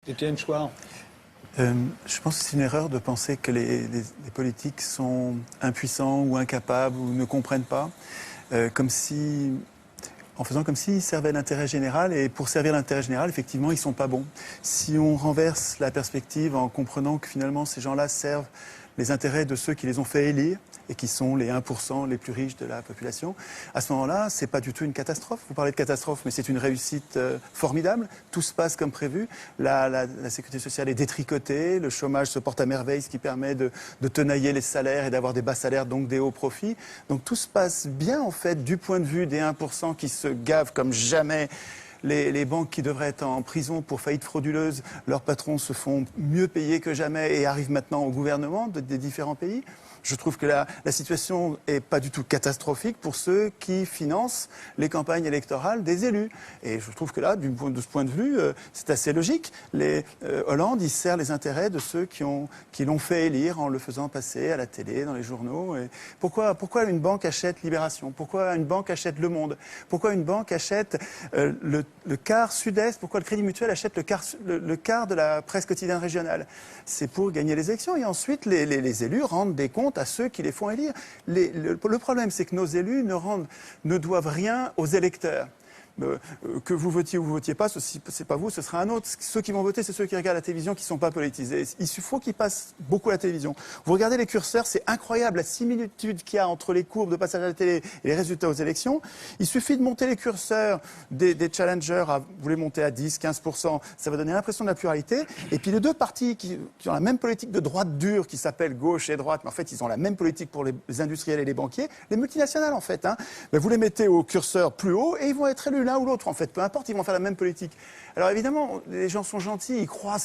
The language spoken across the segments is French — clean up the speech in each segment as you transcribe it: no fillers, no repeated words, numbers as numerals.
Étienne Chouard. Je pense que c'est une erreur de penser que les politiques sont impuissants ou incapables ou ne comprennent pas, en faisant comme s'ils servaient l'intérêt général. Et pour servir l'intérêt général, effectivement, ils ne sont pas bons. Si on renverse la perspective en comprenant que finalement ces gens-là servent les intérêts de ceux qui les ont fait élire et qui sont les 1% les plus riches de la population, à ce moment-là, ce n'est pas du tout une catastrophe. Vous parlez de catastrophe, mais c'est une réussite formidable. Tout se passe comme prévu. La sécurité sociale est détricotée, le chômage se porte à merveille, ce qui permet de tenailler les salaires et d'avoir des bas salaires, donc des hauts profits. Donc tout se passe bien, en fait, du point de vue des 1% qui se gavent comme jamais. Les banques qui devraient être en prison pour faillite frauduleuse, leurs patrons se font mieux payer que jamais et arrivent maintenant au gouvernement des différents pays. Je trouve que la situation n'est pas du tout catastrophique pour ceux qui financent les campagnes électorales des élus. Et je trouve que là, de ce point de vue, c'est assez logique. Hollande, il sert les intérêts de ceux qui l'ont fait élire en le faisant passer à la télé, dans les journaux. Et pourquoi une banque achète Libération? Pourquoi une banque achète Le Monde? Pourquoi une banque achète le quart Sud-Est? Pourquoi le Crédit Mutuel achète le quart de la presse quotidienne régionale? C'est pour gagner les élections. Et ensuite, les élus rendent des comptes à ceux qui les font élire. Le problème, c'est que nos élus ne doivent rien aux électeurs. Que vous votiez ou vous votiez pas, c'est pas vous, ce sera un autre. Ceux qui vont voter, c'est ceux qui regardent la télévision, qui sont pas politisés. Il faut qu'ils passent beaucoup à la télévision. Vous regardez les curseurs, c'est incroyable la similitude qu'il y a entre les courbes de passage à la télé et les résultats aux élections. Il suffit de monter les curseurs des challengers, vous les montez à 10, 15%, ça va donner l'impression de la pluralité. Et puis les deux partis qui ont la même politique de droite dure, qui s'appelle gauche et droite, mais en fait ils ont la même politique pour les industriels et les banquiers, les multinationales en fait. Ben, vous les mettez au curseur plus haut et ils vont être élus l'un ou l'autre, en fait, peu importe, ils vont faire la même politique. Alors évidemment, les gens sont gentils, ils croient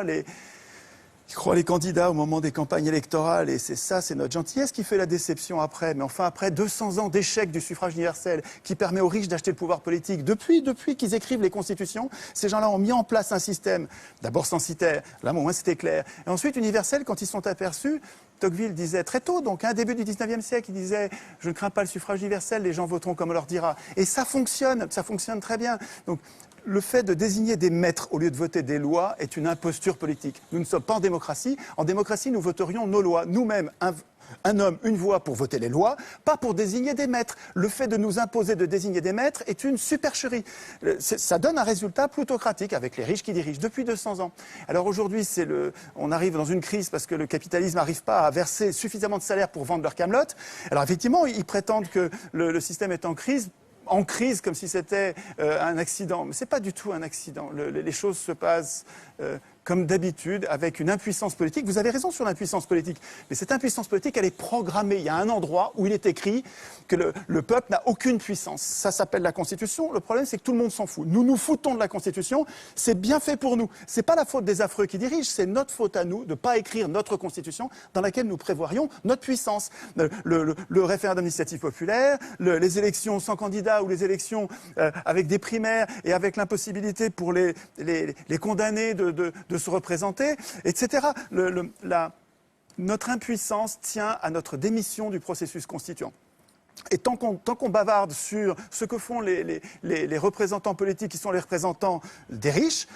les candidats au moment des campagnes électorales, et c'est notre gentillesse qui fait la déception après. Mais enfin, après 200 ans d'échec du suffrage universel, qui permet aux riches d'acheter le pouvoir politique, depuis qu'ils écrivent les constitutions, ces gens-là ont mis en place un système, d'abord censitaire, là au moins c'était clair, et ensuite universel quand ils sont aperçus. Tocqueville disait très tôt, donc début du 19e siècle, il disait « Je ne crains pas le suffrage universel, les gens voteront comme on leur dira ». Et ça fonctionne très bien. Donc, le fait de désigner des maîtres au lieu de voter des lois est une imposture politique. Nous ne sommes pas en démocratie. En démocratie, nous voterions nos lois. Nous-mêmes, un homme, une voix pour voter les lois, pas pour désigner des maîtres. Le fait de nous imposer de désigner des maîtres est une supercherie. Ça donne un résultat plutocratique avec les riches qui dirigent depuis 200 ans. Alors aujourd'hui, on arrive dans une crise parce que le capitalisme n'arrive pas à verser suffisamment de salaire pour vendre leur camelote. Alors effectivement, ils prétendent que le système est en crise comme si c'était un accident. Mais ce n'est pas du tout un accident. Les choses se passent comme d'habitude, avec une impuissance politique. Vous avez raison sur l'impuissance politique, mais cette impuissance politique, elle est programmée. Il y a un endroit où il est écrit que le peuple n'a aucune puissance. Ça s'appelle la Constitution. Le problème, c'est que tout le monde s'en fout. Nous nous foutons de la Constitution. C'est bien fait pour nous. C'est pas la faute des affreux qui dirigent, c'est notre faute à nous de ne pas écrire notre Constitution dans laquelle nous prévoirions notre puissance. Le référendum d'initiative populaire, les élections sans candidat ou les élections avec des primaires et avec l'impossibilité pour les condamnés de se représenter, etc. Notre impuissance tient à notre démission du processus constituant. Et tant qu'on bavarde sur ce que font les représentants politiques qui sont les représentants des riches,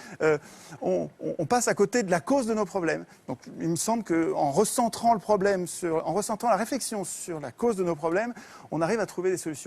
on passe à côté de la cause de nos problèmes. Donc il me semble qu'en recentrant la réflexion sur la cause de nos problèmes, on arrive à trouver des solutions.